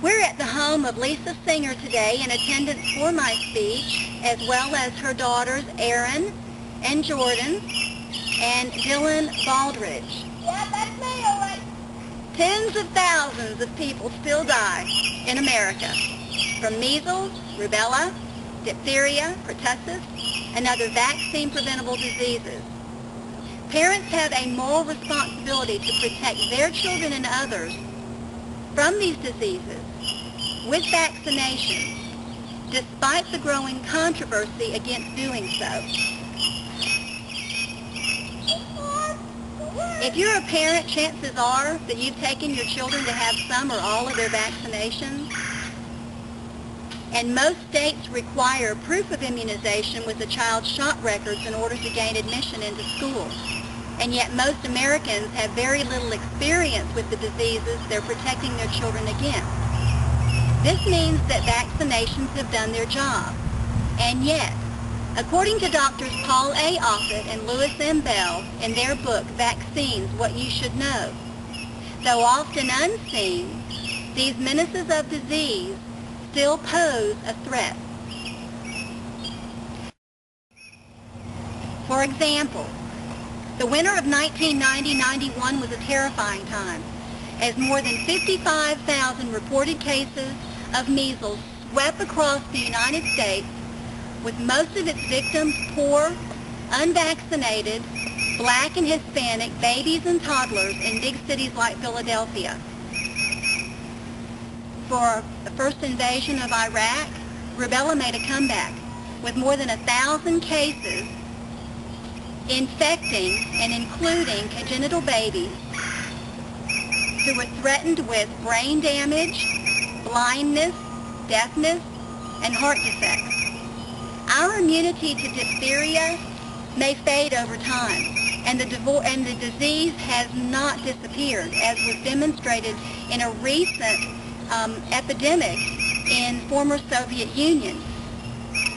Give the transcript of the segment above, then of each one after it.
We're at the home of Lisa Singer today in attendance for my speech, as well as her daughters Erin and Jordan and Dylan Baldridge. Yeah, that's me, all right. Tens of thousands of people still die in America from measles, rubella, diphtheria, pertussis, and other vaccine-preventable diseases. Parents have a moral responsibility to protect their children and others from these diseases with vaccinations, despite the growing controversy against doing so. If you're a parent, chances are that you've taken your children to have some or all of their vaccinations. And most states require proof of immunization with the child's shot records in order to gain admission into schools. And yet most Americans have very little experience with the diseases they're protecting their children against. This means that vaccinations have done their job. And yet, according to Drs. Paul A. Offit and Louis M. Bell in their book, Vaccines, What You Should Know, though often unseen, these menaces of disease still pose a threat. For example, the winter of 1990-91 was a terrifying time, as more than 55,000 reported cases of measles swept across the United States, with most of its victims poor, unvaccinated, black and Hispanic babies and toddlers in big cities like Philadelphia. For the first invasion of Iraq, rubella made a comeback, with more than 1,000 cases infecting and including congenital babies who were threatened with brain damage, blindness, deafness, and heart defects. Our immunity to diphtheria may fade over time, and the disease has not disappeared, as was demonstrated in a recent epidemic in former Soviet Union,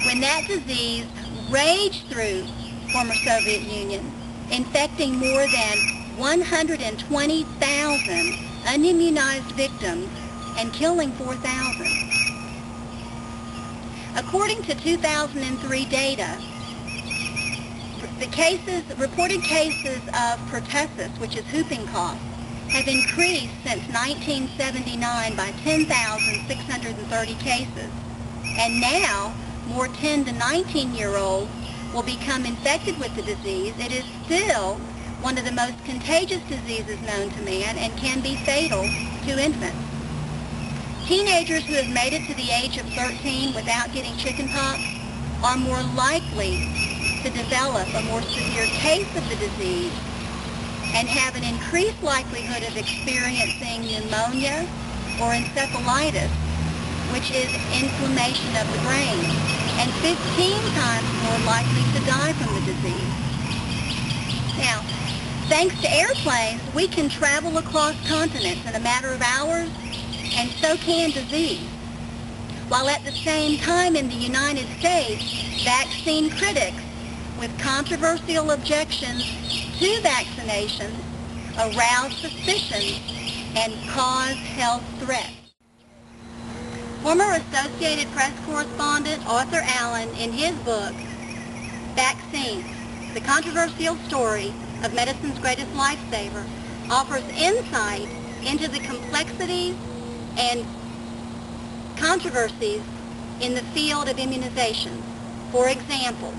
when that disease raged through former Soviet Union, infecting more than 120,000 unimmunized victims and killing 4,000. According to 2003 data, the reported cases of pertussis, which is whooping cough, have increased since 1979 by 10,630 cases. And now, more 10 to 19-year-olds will become infected with the disease. It is still one of the most contagious diseases known to man and can be fatal to infants. Teenagers who have made it to the age of 13 without getting chickenpox are more likely to develop a more severe case of the disease and have an increased likelihood of experiencing pneumonia or encephalitis, which is inflammation of the brain, and 15 times more likely to die from the disease. Now, thanks to airplanes, we can travel across continents in a matter of hours, and so can disease. While at the same time in the United States, vaccine critics with controversial objections to vaccinations arouse suspicions and cause health threats. Former Associated Press correspondent Arthur Allen, in his book, Vaccines, The Controversial Story of Medicine's Greatest Lifesaver, offers insight into the complexities and controversies in the field of immunizations. For example,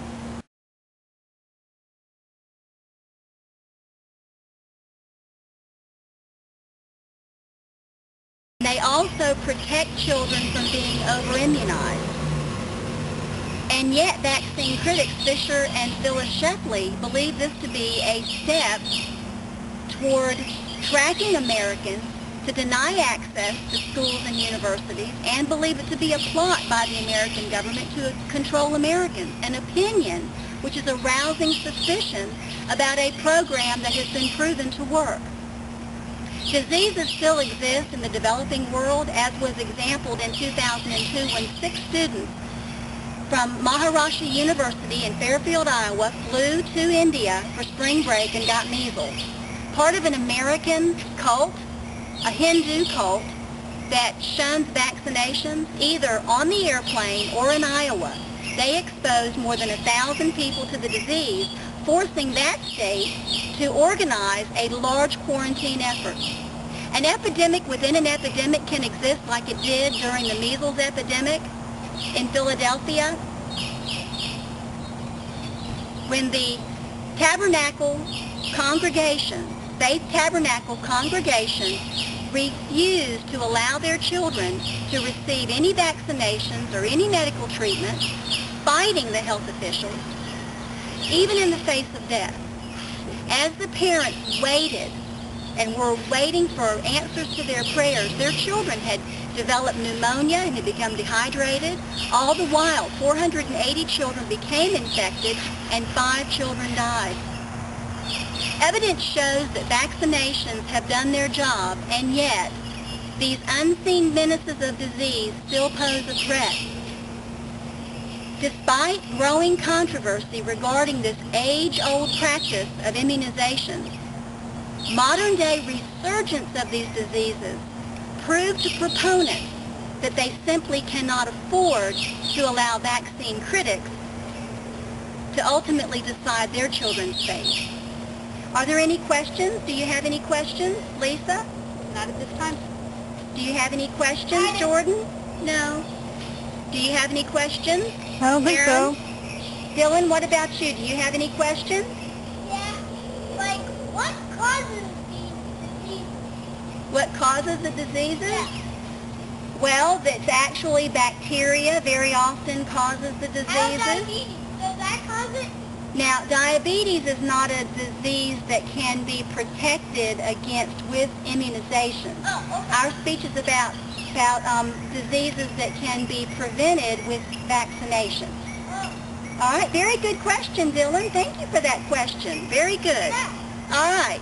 they also protect children from being over-immunized. And yet vaccine critics Fisher and Phyllis Shepley believe this to be a step toward tracking Americans to deny access to schools and universities, and believe it to be a plot by the American government to control Americans, an opinion which is arousing suspicion about a program that has been proven to work. Diseases still exist in the developing world, as was exampled in 2002 when 6 students from Maharashi University in Fairfield, Iowa, flew to India for spring break and got measles. Part of an American cult a Hindu cult that shuns vaccinations, either on the airplane or in Iowa. They exposed more than 1,000 people to the disease, forcing that state to organize a large quarantine effort. An epidemic within an epidemic can exist like it did during the measles epidemic in Philadelphia, when the tabernacle congregations, faith tabernacle congregations, refused to allow their children to receive any vaccinations or any medical treatment, fighting the health officials, even in the face of death. As the parents waited and were waiting for answers to their prayers, their children had developed pneumonia and had become dehydrated. All the while, 480 children became infected and 5 children died. Evidence shows that vaccinations have done their job, and yet these unseen menaces of disease still pose a threat. Despite growing controversy regarding this age-old practice of immunizations, modern-day resurgence of these diseases prove to proponents that they simply cannot afford to allow vaccine critics to ultimately decide their children's fate. Are there any questions? Do you have any questions, Lisa? Not at this time. Do you have any questions, Jordan? No. Do you have any questions? I don't think so. Dylan, what about you? Do you have any questions? Yeah, like what causes these diseases? What causes the diseases? Yeah. Well, that's actually bacteria very often causes the diseases. Diabetes, does that cause it? Now, diabetes is not a disease that can be protected against with immunization. Oh, okay. Our speech is about diseases that can be prevented with vaccination. Oh. All right, very good question, Dylan. Thank you for that question. Very good. Yeah. All right.